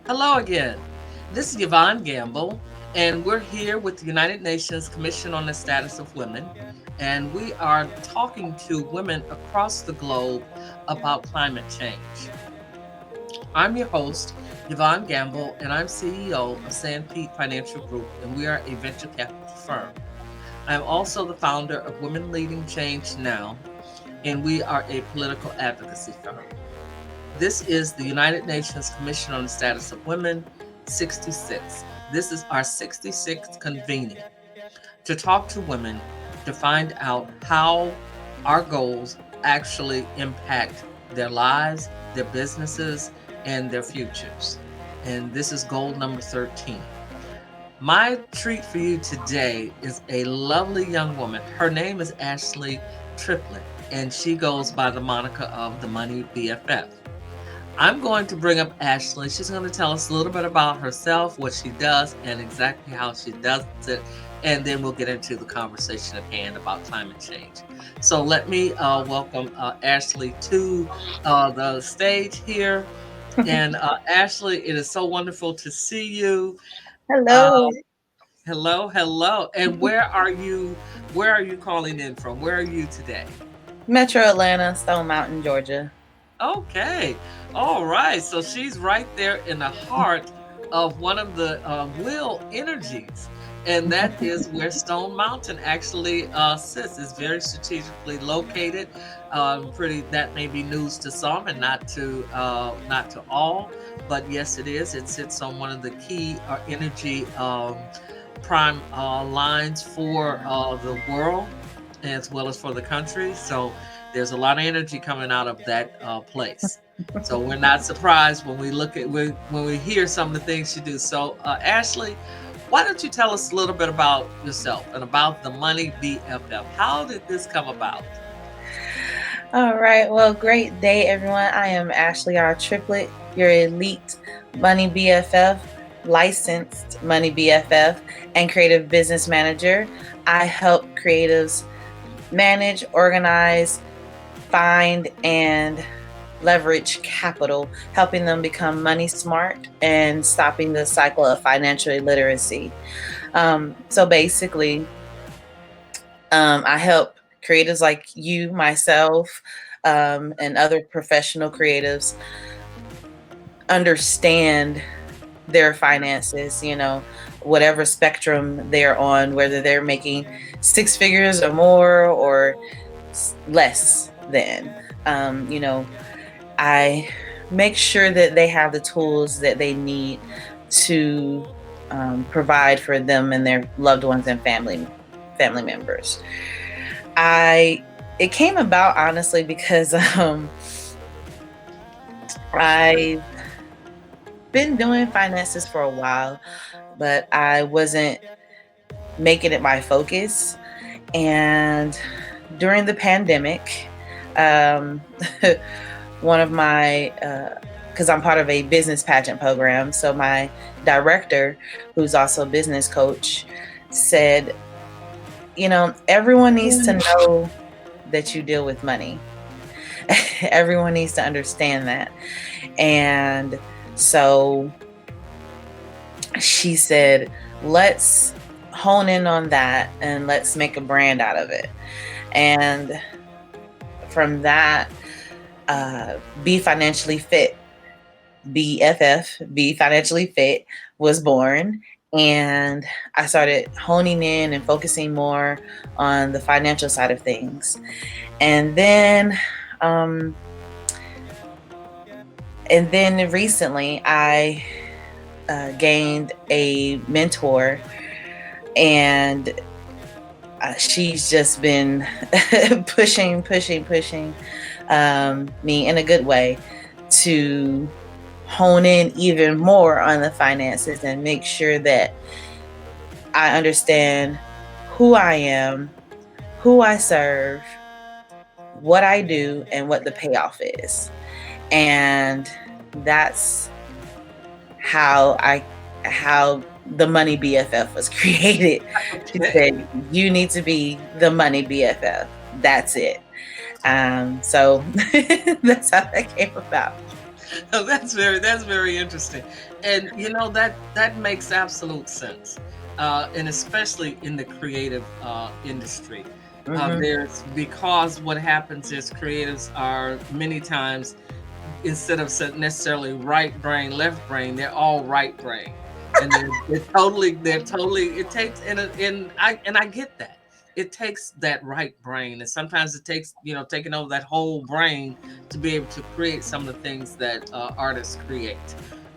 Hello again. This is Yvonne Gamble, and we're here with the United Nations Commission on the Status of Women, and we are talking to women across the globe about climate change. I'm your host, Yvonne Gamble, and I'm CEO of Sanpete Financial Group, and we are a venture capital firm. I'm also the founder of Women Leading Change Now, and we are a political advocacy firm. This is the United Nations Commission on the Status of Women 66. This is our 66th convening to talk to women to find out how our goals actually impact their lives, their businesses, and their futures. And this is goal number 13. My treat for you today is a lovely young woman. Her name is Ashley Triplett, and she goes by the moniker of the Money BFF. I'm going to bring up Ashley. She's going to tell us a little bit about herself, what she does, and exactly how she does it. And then we'll get into the conversation at hand about climate change. So let me welcome Ashley to the stage here. And Ashley, it is so wonderful to see you. Uh, Hello, hello, hello. And where are you? Where are you calling in from? Where are you today? Metro Atlanta, Stone Mountain, Georgia. Okay. All right. So she's right there in the heart of one of the will energies. And that is where Stone Mountain actually sits. It's very strategically located. Pretty that may be news to some and not to all, but yes, it is. It sits on one of the key energy prime lines for the world as well as for the country. So there's a lot of energy coming out of that place. So we're not surprised when we look at when we hear some of the things you do. So Ashley, why don't you tell us a little bit about yourself and about the Money BFF? How did this come about? All right, well, great day, everyone. I am Ashley R. Triplett, your elite Money BFF, licensed Money BFF, and creative business manager. I help creatives manage, organize, find, and leverage capital, helping them become money smart and stopping the cycle of financial illiteracy. So basically, I help creatives like you, myself, and other professional creatives understand their finances, whatever spectrum they're on, whether they're making six figures or more or less than. I make sure that they have the tools that they need to provide for them and their loved ones and family members. I It came about honestly because I've been doing finances for a while, but I wasn't making it my focus. And during the pandemic, um, one of my because I'm part of a business pageant program, so my director, who's also a business coach, said, everyone needs to know that you deal with money. Everyone needs to understand that. And so she said, let's hone in on that and let's make a brand out of it. And from that, Be Financially Fit, BFF, Be Financially Fit, was born. And I started honing in and focusing more on the financial side of things. And then, um, recently, I gained a mentor, and she's just been pushing me in a good way to hone in even more on the finances and make sure that I understand who I am, who I serve, what I do, and what the payoff is. And that's how the Money BFF was created. She Okay. said, "You need to be the Money BFF." That's it. So that's how that came about. That's very interesting, and that makes absolute sense, and especially in the creative industry. Hmm. There's because what happens is creatives are many times, instead of necessarily right brain, left brain, they're all right brain, and they're totally. It takes and I get that. It takes that right brain, and sometimes it takes taking over that whole brain to be able to create some of the things that artists create.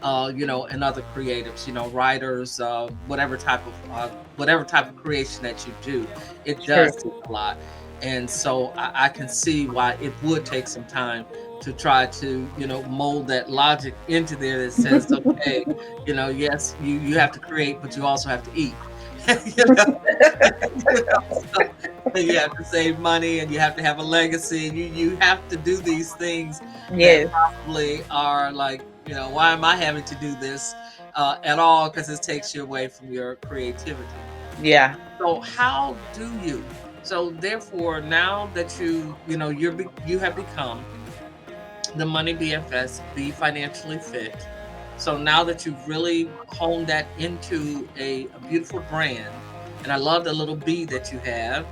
And other creatives, writers, whatever type of creation that you do, it True. does take a lot. And so I can see why it would take some time to try to mold that logic into there that says, okay, yes, you have to create, but you also have to eat. you know so and you have to save money, and you have to have a legacy, and you have to do these things that Yes. probably are like, why am I having to do this at all, because it takes you away from your creativity. Yeah. So how do you, so therefore, now that you have become the money BFS, be financially fit. So now that you've really honed that into a beautiful brand, and I love the little B that you have,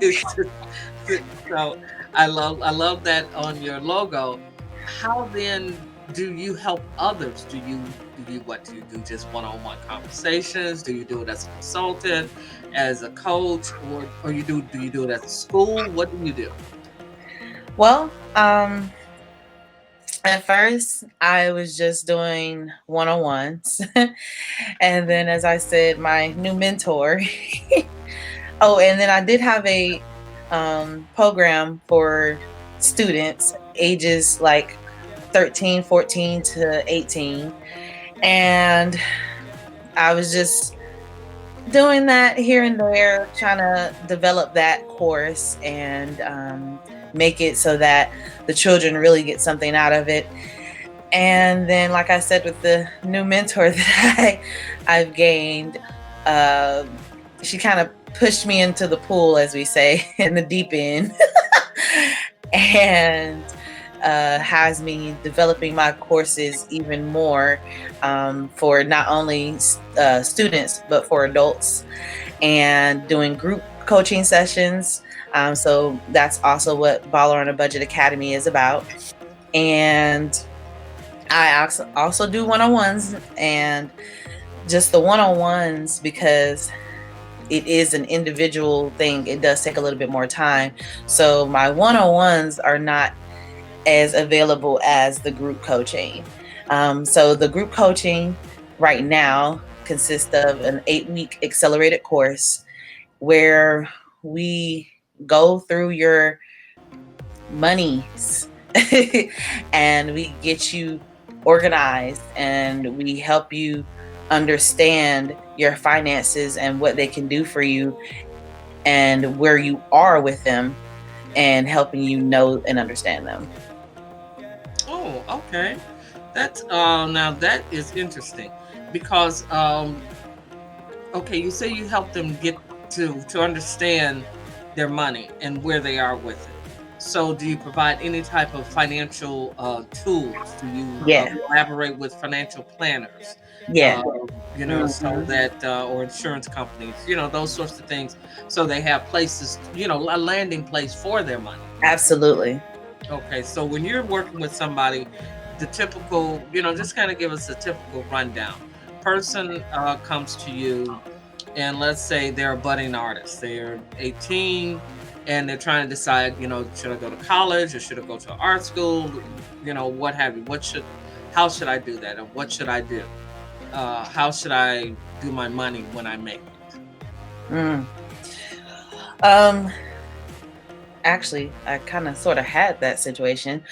it's so I love that on your logo. How then do you help others? Do you just one-on-one conversations? Do you do it as a consultant, as a coach, or do you do it as a school? What do you do? Well, at first I was just doing one-on-ones. And then, as I said, my new mentor. Oh, and then I did have a program for students ages like 13, 14 to 18. And I was just doing that here and there, trying to develop that course and make it so that the children really get something out of it. And then, like I said, with the new mentor that I've gained, uh, she kind of pushed me into the pool, as we say, in the deep end, and has me developing my courses even more, for not only students but for adults, and doing group coaching sessions. So that's also what Baller on a Budget Academy is about. And I also do one on ones, and just the one on ones, because it is an individual thing, it does take a little bit more time. So my one on ones are not as available as the group coaching. So the group coaching right now consists of an 8-week accelerated course where we go through your monies and we get you organized, and we help you understand your finances and what they can do for you and where you are with them, and helping you know and understand them. Oh, okay. That's now that is interesting because okay, you say you help them get to understand their money and where they are with it. So, do you provide any type of financial tools? Do you Yes. collaborate with financial planners? Yes. Uh, so Hmm. that or insurance companies, those sorts of things, so they have places, a landing place for their money. Absolutely. Okay, so when you're working with somebody, the typical, just kind of give us a typical rundown. Person comes to you, and let's say they're a budding artist. They're 18, and they're trying to decide, should I go to college or should I go to art school? What have you? How should I do that? And what should I do? How should I do my money when I make it? Mm. Um, Actually, I kind of sort of had that situation.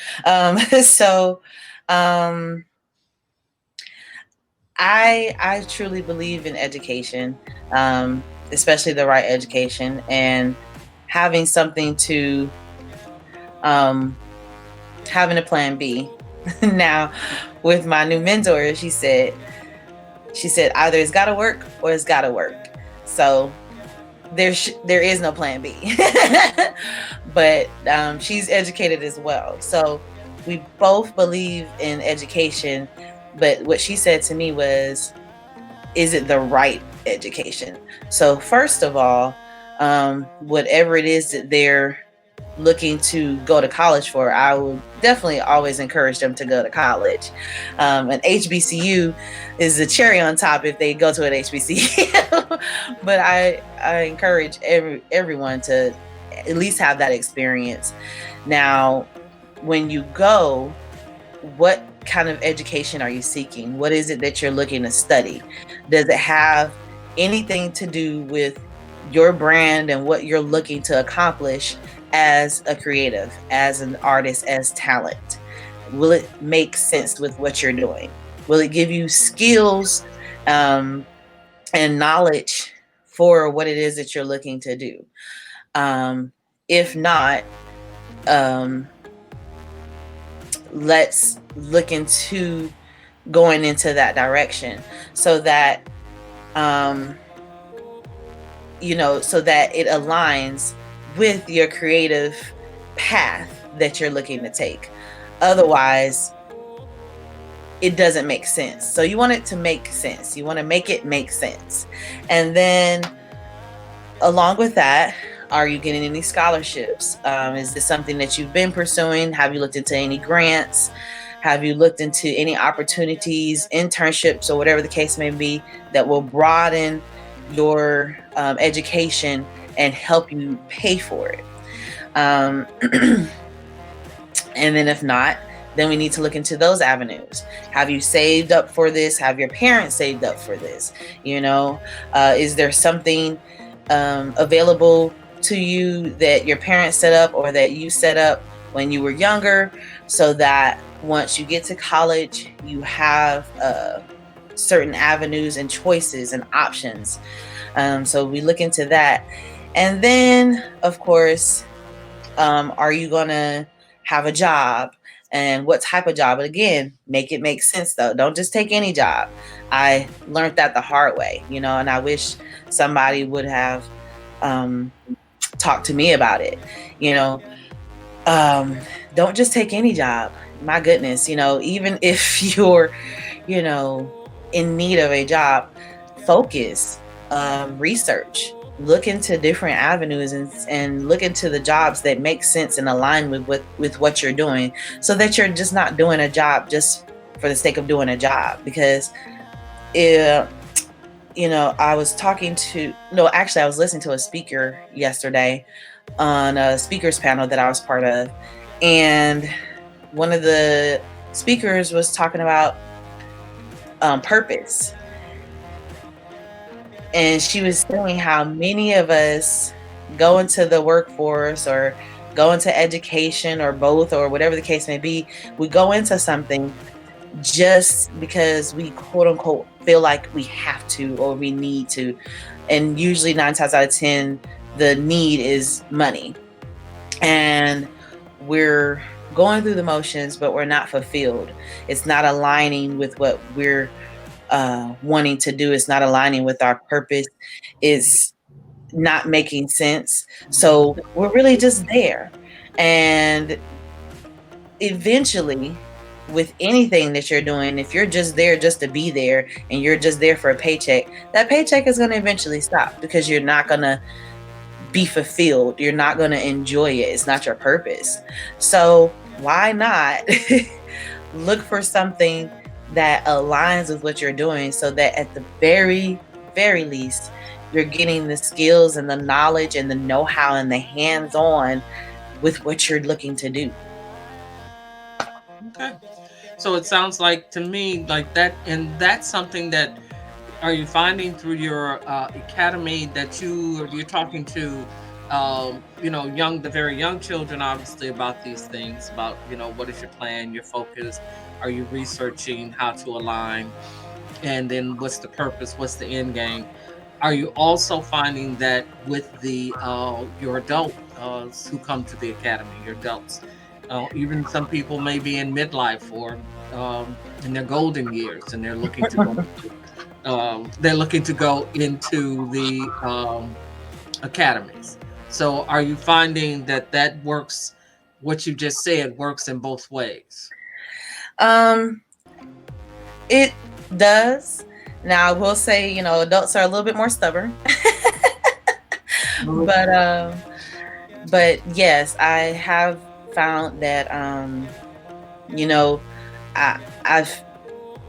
So, um, I truly believe in education, especially the right education, and having something to um, having a plan B. Now, with my new mentor, she said either it's got to work or it's got to work. So there is no plan B. But she's educated as well. So we both believe in education, but what she said to me was, is it the right education? So first of all, whatever it is that they're looking to go to college for, I would definitely always encourage them to go to college. An HBCU is the cherry on top if they go to an HBCU, but I encourage everyone to at least have that experience. Now, when you go, what kind of education are you seeking? What is it that you're looking to study? Does it have anything to do with your brand and what you're looking to accomplish as a creative, as an artist, as talent? Will it make sense with what you're doing? Will it give you skills um, and knowledge for what it is that you're looking to do? If not, um, let's look into going into that direction so that um so that it aligns with your creative path that you're looking to take. Otherwise, it doesn't make sense. So you want it to make sense. You want to make it make sense. And then along with that, are you getting any scholarships? Is this something that you've been pursuing? Have you looked into any grants? Have you looked into any opportunities, internships, or whatever the case may be that will broaden your education and help you pay for it? Um, and then if not, then we need to look into those avenues. Have you saved up for this? Have your parents saved up for this? Is there something available to you that your parents set up or that you set up when you were younger, so that once you get to college, you have certain avenues and choices and options. So we look into that. And then, of course, are you going to have a job? And what type of job? But again, make it make sense though. Don't just take any job. I learned that the hard way, and I wish somebody would have talked to me about it. You know, don't just take any job. My goodness, even if you're, in need of a job, focus, research, look into different avenues and look into the jobs that make sense and align with what you're doing, so that you're just not doing a job just for the sake of doing a job. Because if, I was talking to, no, actually, I was listening to a speaker yesterday on a speakers panel that I was part of. And one of the speakers was talking about purpose. And she was saying how many of us go into the workforce or go into education or both, or whatever the case may be. We go into something just because we quote unquote feel like we have to or we need to. And usually 9 times out of 10, the need is money. And we're going through the motions, but we're not fulfilled. It's not aligning with what we're wanting to do. It's not aligning with our purpose. It's not making sense. So we're really just there. And eventually, with anything that you're doing, if you're just there just to be there and you're just there for a paycheck, that paycheck is going to eventually stop, because you're not going to be fulfilled. You're not going to enjoy it. It's not your purpose. So why not look for something that aligns with what you're doing, so that at the very, very least, you're getting the skills and the knowledge and the know-how and the hands-on with what you're looking to do. Okay. So it sounds like to me like that, and that's something that are you finding through your academy, that you're talking to the very young children, obviously, about these things, about what is your plan, your focus, are you researching how to align, and then what's the purpose, what's the end game? Are you also finding that with the your adult who come to the academy, your adults, even some people may be in midlife or in their golden years, and they're looking to go into the academies. So, are you finding that that works what you just said works in both ways. Um, it does. Now I will say, adults are a little bit more stubborn. but but yes, I have found that you know, I've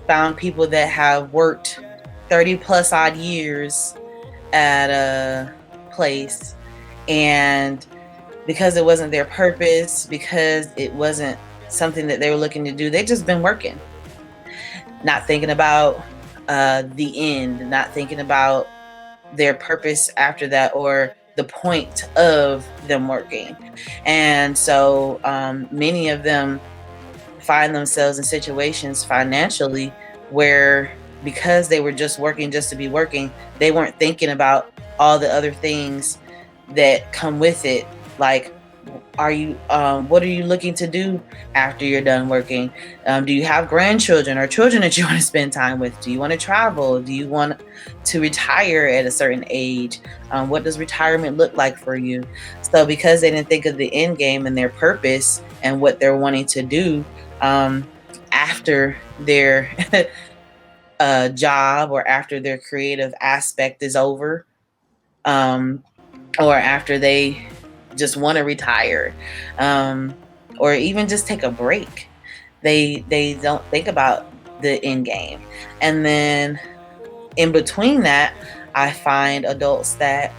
found people that have worked 30 plus odd years at a place, and because it wasn't their purpose, because it wasn't something that they were looking to do, they just been working, not thinking about the end, not thinking about their purpose after that, or the point of them working. And so many of them find themselves in situations financially where, because they were just working just to be working, they weren't thinking about all the other things that come with it. Like, what are you looking to do after you're done working? Do you have grandchildren or children that you want to spend time with? Do you want to travel? Do you want to retire at a certain age? What does retirement look like for you? So because they didn't think of the end game and their purpose and what they're wanting to do after their job, or after their creative aspect is over, um, or after they just want to retire, um, or even just take a break, they don't think about the end game. And then in between that, I find adults that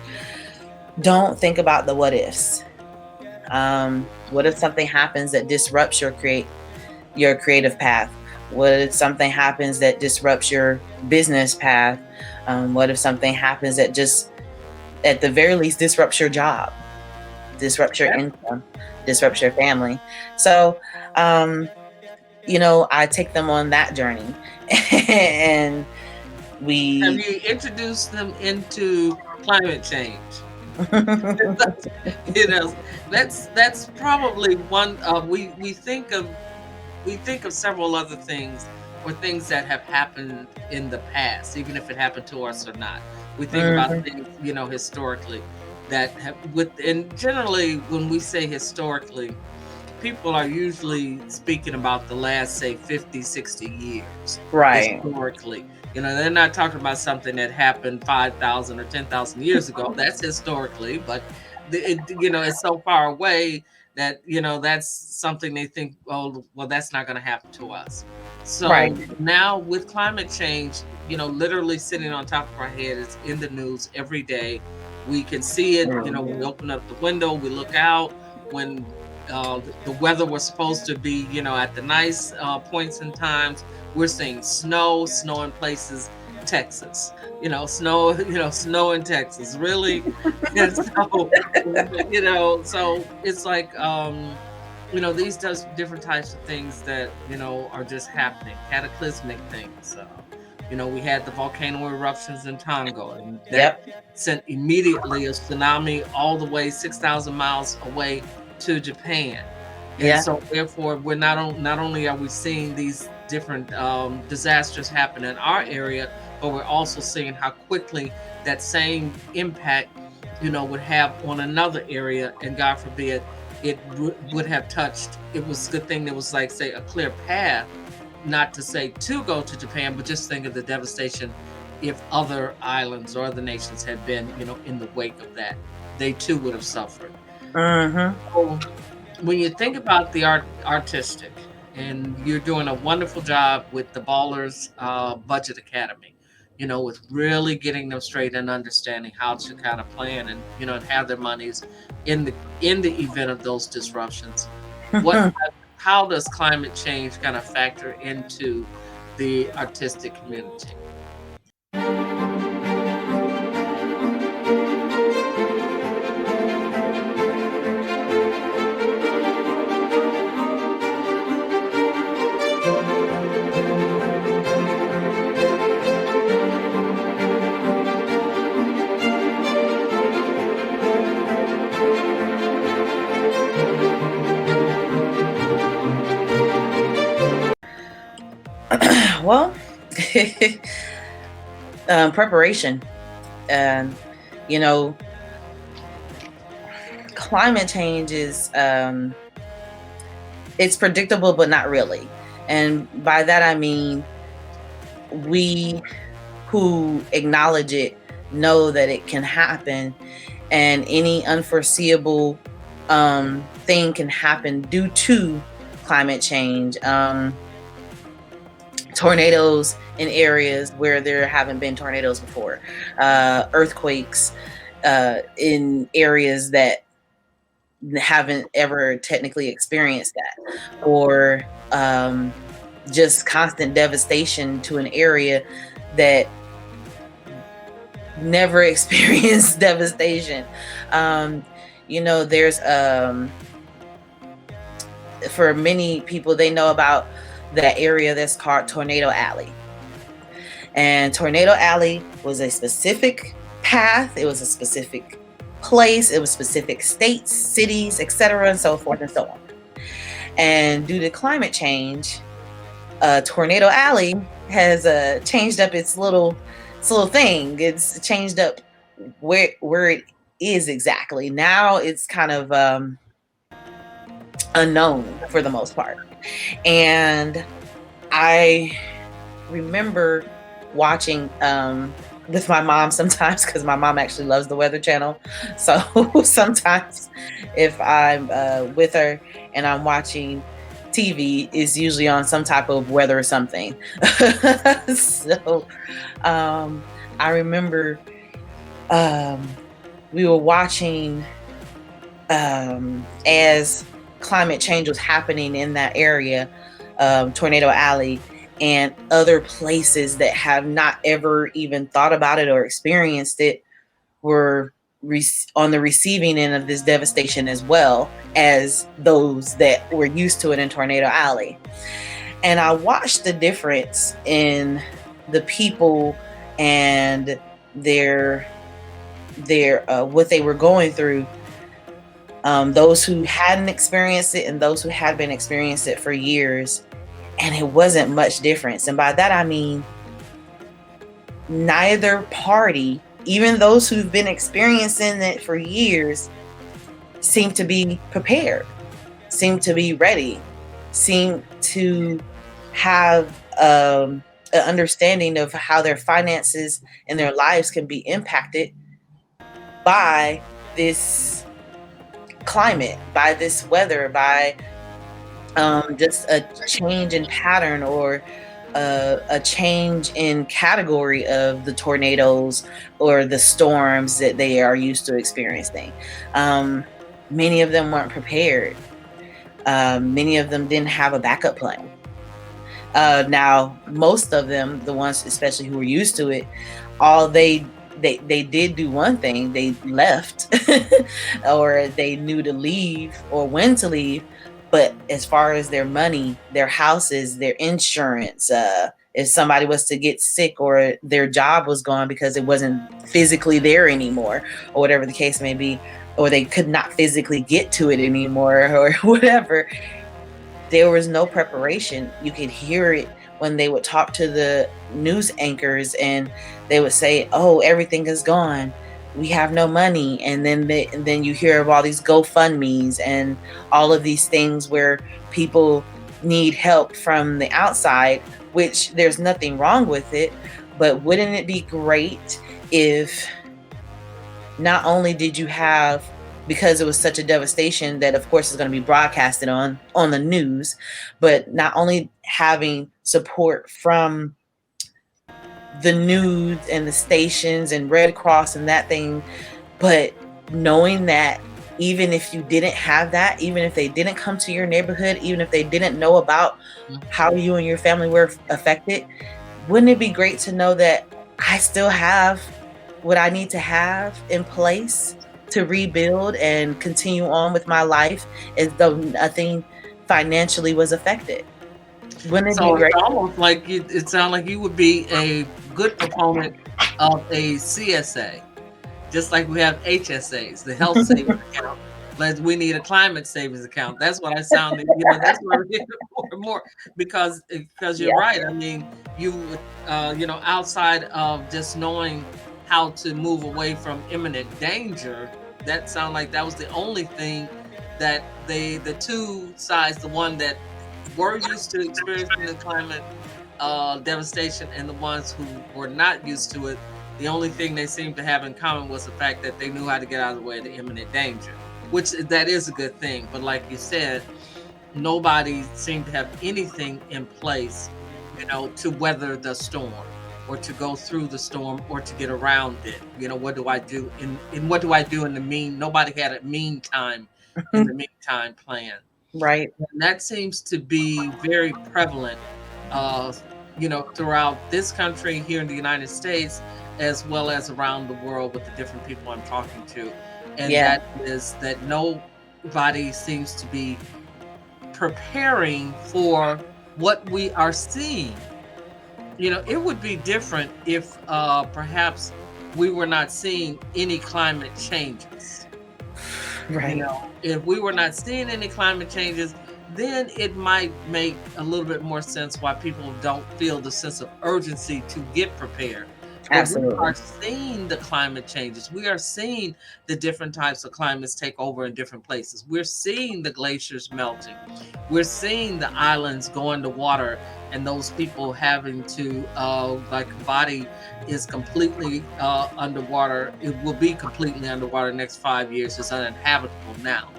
don't think about the what ifs. What if something happens that disrupts your creative path? What if something happens that disrupts your business path? What if something happens that just, at the very least, disrupts your job, disrupts your income, disrupts your family? So, I take them on that journey, and Have we. you introduced them into climate change? You know, that's probably one. We think of several other things, or things that have happened in the past, even if it happened to us or not. We think about Mhm. things, historically, that have and generally when we say historically, people are usually speaking about the last, say, 50, 60 years Right. historically. They're not talking about something that happened 5,000 or 10,000 years ago. That's historically, but it's so far away that, that's something they think, oh, well, that's not going to happen to us. Right. So now with climate change, literally sitting on top of our head, it's in the news every day. We can see it, when we open up the window, we look out. When the weather was supposed to be, at the nice points and times, we're seeing snow in places, Texas, snow, snow in Texas, really. And so, so it's like, these different types of things that, are just happening, cataclysmic things. We had the volcano eruptions in Tonga, and that Yep. sent immediately a tsunami all the way 6,000 miles away to Japan. And Yeah. so therefore we're not only are we seeing these different disasters happen in our area, but we're also seeing how quickly that same impact, would have on another area, and God forbid it would have touched. It was a good thing there was, like, say, a clear path, not to say to go to Japan, but just think of the devastation if other islands or other nations had been, in the wake of that. They too would have suffered. Mhm. So when you think about the artistic, and you're doing a wonderful job with the Ballers Budget Academy, with really getting them straight and understanding how to kind of plan, and and have their monies in the event of those disruptions. What How does climate change kind of factor into the artistic community? Well, preparation. Um, you know, Climate change is it's predictable, but not really. And by that I mean we who acknowledge it know that it can happen, and any unforeseeable thing can happen due to climate change. Tornadoes in areas where there haven't been tornadoes before, earthquakes in areas that haven't ever technically experienced that, or just constant devastation to an area that never experienced devastation. Um, there's for many people, they know about that area that's called Tornado Alley. And Tornado Alley was a specific path, it was a specific place, it was specific states, cities, etc., and so forth and so on. And due to climate change, Tornado Alley has changed up its little thing. It's changed up where it is exactly. Now it's kind of unknown for the most part. And I remember watching with my mom sometimes, because my mom actually loves the Weather Channel. So sometimes if I'm with her and I'm watching TV, is usually on some type of weather or something. So I remember we were watching as climate change was happening in that area, Tornado Alley, and other places that have not ever even thought about it or experienced it were on the receiving end of this devastation, as well as those that were used to it in Tornado Alley. And I watched the difference in the people and their what they were going through, those who hadn't experienced it and those who had been experiencing it for years, and it wasn't much difference. And by that I mean neither party, even those who've been experiencing it for years, seem to be prepared, seem to be ready, seem to have an understanding of how their finances and their lives can be impacted by this climate, by this weather, by just a change in pattern, or a change in category of the tornadoes or the storms that they are used to experiencing. Many of them weren't prepared. Many of them didn't have a backup plan. Now, most of them, the ones especially who were used to it, all they did do one thing: they left, or they knew to leave or when to leave. But as far as their money, their houses, their insurance, if somebody was to get sick or their job was gone because it wasn't physically there anymore, or whatever the case may be, or they could not physically get to it anymore, or whatever, there was no preparation. You could hear it when they would talk to the news anchors, and they would say, "Oh, everything is gone. We have no money." And then you hear of all these GoFundMe's and all of these things where people need help from the outside, which there's nothing wrong with it. But wouldn't it be great if not only did you have, because it was such a devastation that of course is going to be broadcasted on the news, but not only having support from the news and the stations and Red Cross and that thing, but knowing that even if you didn't have that, even if they didn't come to your neighborhood, even if they didn't know about how you and your family were affected, wouldn't it be great to know that I still have what I need to have in place to rebuild and continue on with my life as though nothing financially was affected? Wouldn't it be So it's great? almost like it sounds like you would be a good proponent of a CSA, just like we have HSAs, the health savings account. But we need a climate savings account. That's what I sounded. That's what I'm hearing more and more, because you're Yeah. right. I mean, outside of just knowing how to move away from imminent danger, that sounded like that was the only thing that the two sides, the one that were used to experiencing the climate devastation and the ones who were not used to it, the only thing they seemed to have in common was the fact that they knew how to get out of the way of the imminent danger, which that is a good thing. But like you said, nobody seemed to have anything in place, to weather the storm or to go through the storm or to get around it. What do I do in what do I do in the nobody had a meantime in the meantime plan. Right. And that seems to be very prevalent, uh, throughout this country here in the United States, as well as around the world with the different people I'm talking to. And Yeah. that is that nobody seems to be preparing for what we are seeing. It would be different if perhaps we were not seeing any climate changes. Right. If we were not seeing any climate changes, then it might make a little bit more sense why people don't feel the sense of urgency to get prepared. But we are Absolutely. seeing the climate changes. We are seeing the different types of climates take over in different places. We're seeing the glaciers melting. We're seeing the islands go into water and those people having to, like, body is completely underwater. It will be completely underwater the next 5 years. It's uninhabitable now.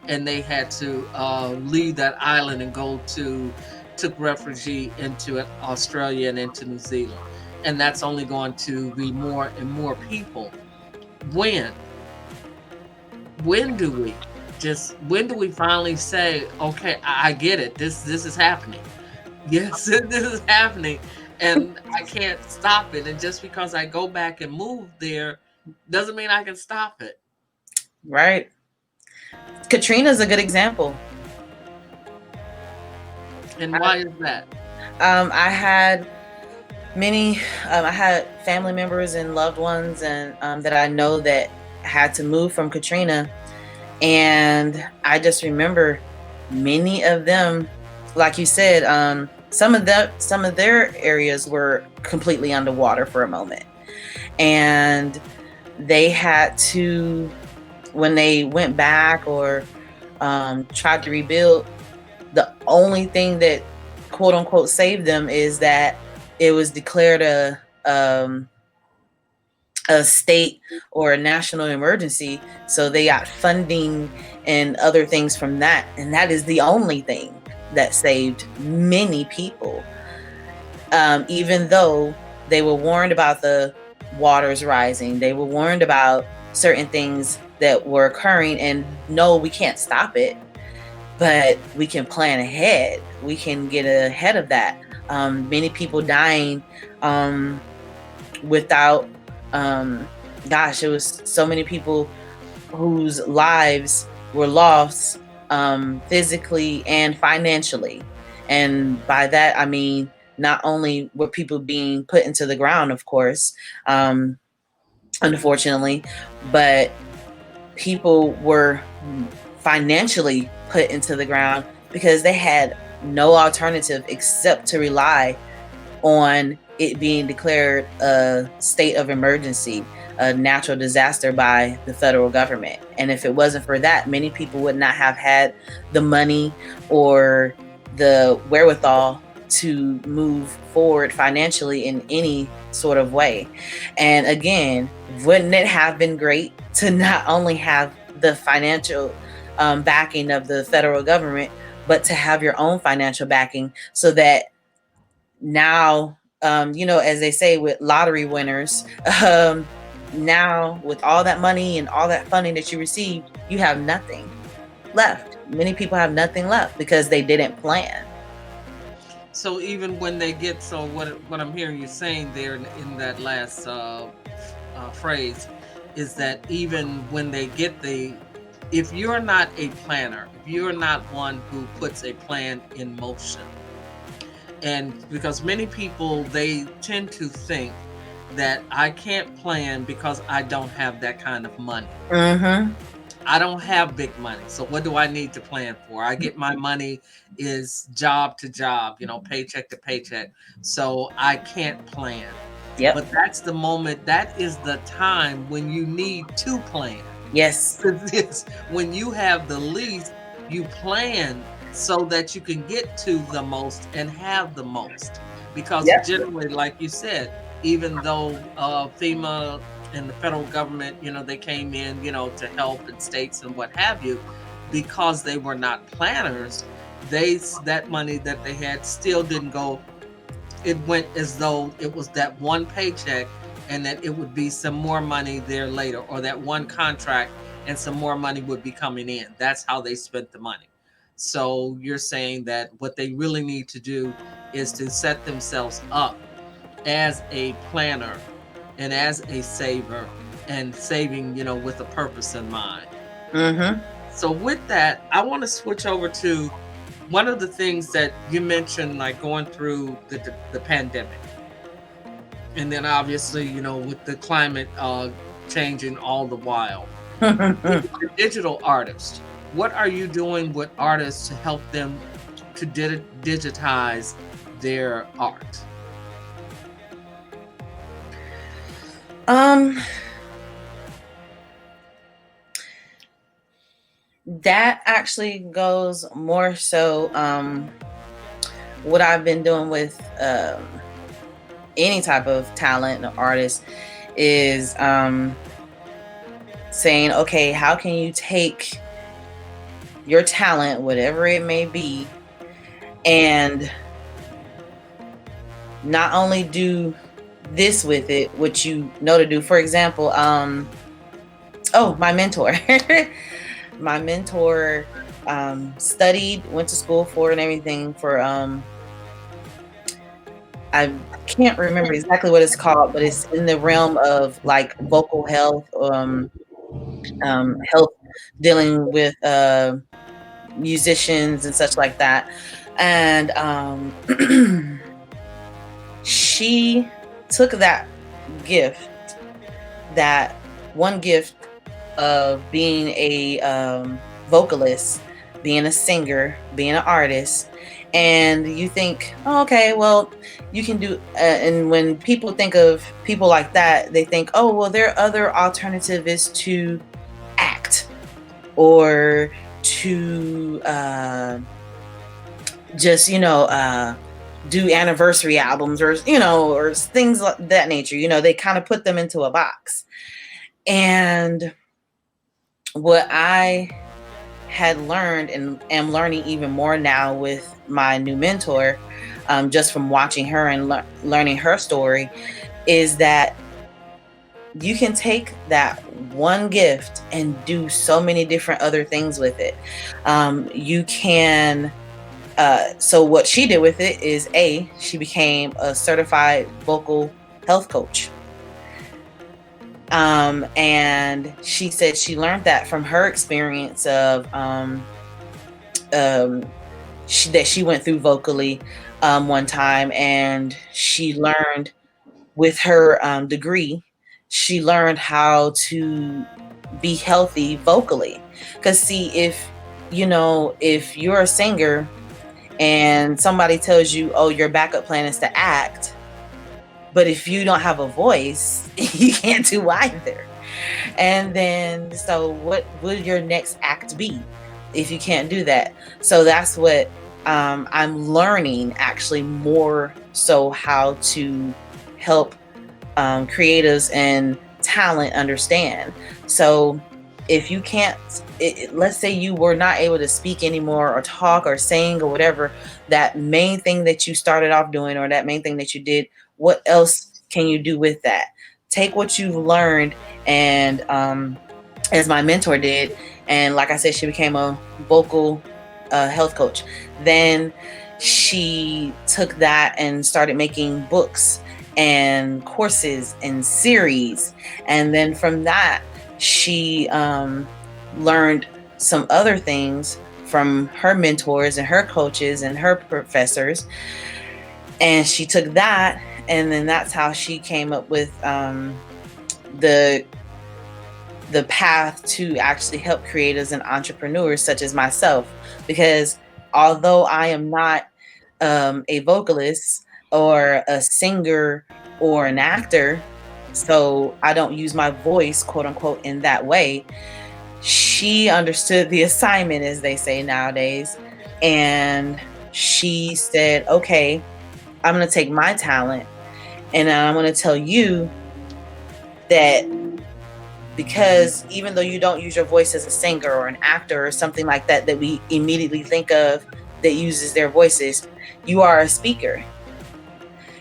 And they had to leave that island and took refuge into Australia and into New Zealand. And that's only going to be more and more people. When? When do we when do we finally say, okay, I get it. This is happening. Yes, this is happening, and I can't stop it. And just because I go back and move there doesn't mean I can stop it. Right. Katrina's a good example. And why is that? I had I had family members and loved ones, and that I know that had to move from Katrina, and I just remember many of them, like you said, some of their areas were completely underwater for a moment, and they had to, when they went back or tried to rebuild, the only thing that quote unquote saved them is that it was declared a state or a national emergency, so they got funding and other things from that, and that is the only thing that saved many people. Even though they were warned about the waters rising, they were warned about certain things that were occurring, and no, we can't stop it, but we can plan ahead. We can get ahead of that. Many people dying without, gosh, it was so many people whose lives were lost, physically and financially. And by that, I mean, not only were people being put into the ground, of course, unfortunately, but people were financially put into the ground because they had no alternative except to rely on it being declared a state of emergency, a natural disaster by the federal government. And if it wasn't for that, many people would not have had the money or the wherewithal to move forward financially in any sort of way. And again, wouldn't it have been great to not only have the financial backing of the federal government, but to have your own financial backing, so that now, as they say with lottery winners, now with all that money and all that funding that you received, you have nothing left. Many people have nothing left because they didn't plan. So even when they get, so what I'm hearing you saying there in that last phrase is that even when they get if you're not a planner, if you're not one who puts a plan in motion, and because many people, they tend to think that I can't plan because I don't have that kind of money. Mm-hmm. I don't have big money. So what do I need to plan for? I get my money is job to job, paycheck to paycheck. So I can't plan. Yep. But that's the moment, that is the time when you need to plan. Yes. It's when you have the least You plan so that you can get to the most and have the most. Because Yep. generally, like you said, even though FEMA and the federal government, they came in, to help in states and what have you, because they were not planners, that money that they had still didn't go. It went as though it was that one paycheck, and that it would be some more money there later, or that one contract and some more money would be coming in. That's how they spent the money. So you're saying that what they really need to do is to set themselves up as a planner and as a saver, and saving, with a purpose in mind. Mm-hmm. So with that, I want to switch over to one of the things that you mentioned, like going through the pandemic, and then obviously, with the climate changing all the while. Being a digital artist, what are you doing with artists to help them to digitize their art? um, that actually goes more so what I've been doing with any type of talent or artist is saying, okay, how can you take your talent, whatever it may be, and not only do this with it, what you know to do. For example, oh, my mentor. My mentor studied, went to school for and everything for I can't remember exactly what it's called, but it's in the realm of like vocal health, health dealing with musicians and such like that. And she took that gift, that one gift of being a vocalist, being a singer, being an artist, and you think, oh, okay, well, you can do. And when people think of people like that, they think, oh, well, their other alternative is to act or to just do anniversary albums, or or things like that nature. They kind of put them into a box. And what I had learned and am learning even more now with my new mentor, just from watching her and learning her story, is that you can take that one gift and do so many different other things with it. You can So what she did with it is, she became a certified vocal health coach. And she said she learned that from her experience of um, that she went through vocally one time, and she learned with her degree, she learned how to be healthy vocally. Because see, if you're a singer and somebody tells you, oh, your backup plan is to act, but if you don't have a voice, you can't do either. And then, so what would your next act be if you can't do that? So that's what I'm learning, actually, more so how to help creatives and talent understand. So if you can't, let's say you were not able to speak anymore, or talk or sing or whatever, that main thing that you started off doing, or that main thing that you did, what else can you do with that? Take what you've learned, and as my mentor did, and like I said, she became a vocal health coach. Then she took that and started making books and courses and series. And then from that, she learned some other things from her mentors and her coaches and her professors. And she took that, and then that's how she came up with the path to actually help creators and entrepreneurs such as myself. Because although I am not a vocalist or a singer or an actor, so I don't use my voice, quote unquote, in that way, She understood the assignment, as they say nowadays, and she said, okay, I'm going to take my talent and I'm going to tell you that, because even though you don't use your voice as a singer or an actor or something like that, that we immediately think of that uses their voices, you are a speaker.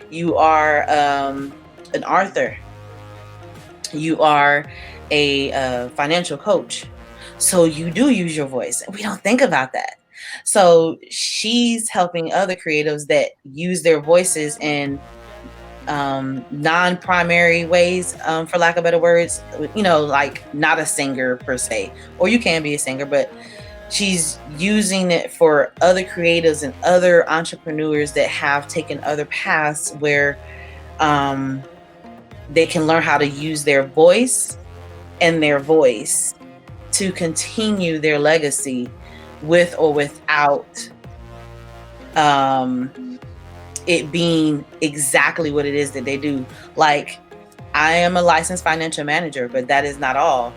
You are an author. You are a financial coach. So you do use your voice. We don't think about that. So she's helping other creatives that use their voices in non-primary ways, for lack of better words, like not a singer per se, or you can be a singer, but she's using it for other creatives and other entrepreneurs that have taken other paths where um, they can learn how to use their voice and their voice to continue their legacy with or without um, it being exactly what it is that they do. Like, I am a licensed financial manager, but that is not all.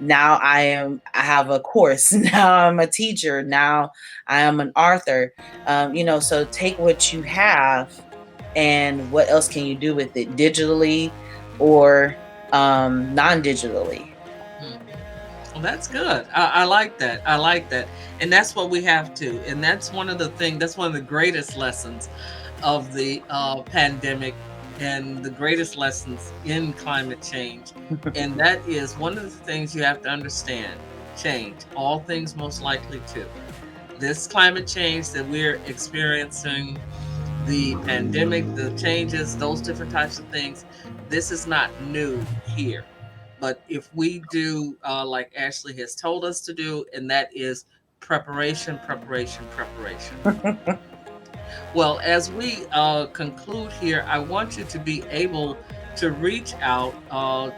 Now I have a course. Now I'm a teacher. Now I am an author. So take what you have and what else can you do with it digitally or non-digitally. Well, that's good. I like that. I like that. And that's what we have to. And that's one of the things, that's one of the greatest lessons of the pandemic and the greatest lessons in climate change. And that is one of the things you have to understand: change. All things most likely to. This climate change that we're experiencing, the pandemic, the changes, those different types of things, this is not new here. But if we do, like Ashley has told us to do, and that is preparation, preparation, preparation. Well, as we conclude here, I want you to be able to reach out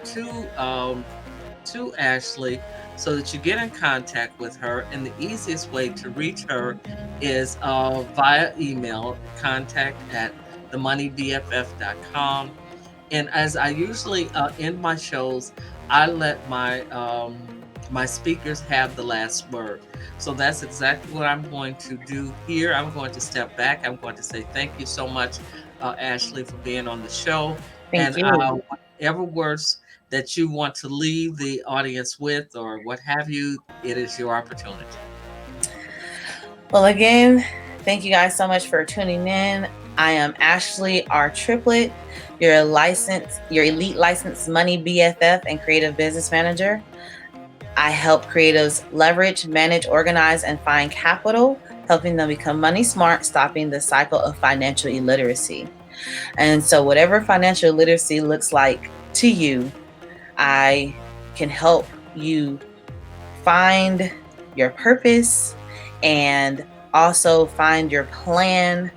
to Ashley so that you get in contact with her. And the easiest way to reach her is via email, contact at themoneybff.com. And as I usually end my shows, I let my speakers have the last word. So that's exactly what I'm going to do here. I'm going to step back. I'm going to say thank you so much, Ashley, for being on the show. Thank And you. whatever words that you want to leave the audience with, or what have you, it is your opportunity. Well, again, thank you guys so much for tuning in. I am Ashley R. Triplett, your elite licensed money BFF and creative business manager. I help creatives leverage, manage, organize, and find capital, helping them become money smart, stopping the cycle of financial illiteracy. And so, whatever financial literacy looks like to you, I can help you find your purpose and also find your plan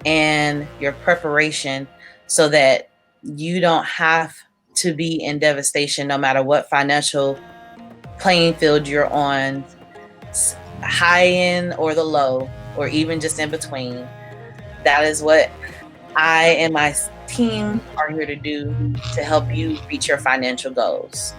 and your preparation so that you don't have to be in devastation no matter what financial playing field you're on, high end or the low, or even just in between. That is what I and my team are here to do, to help you reach your financial goals.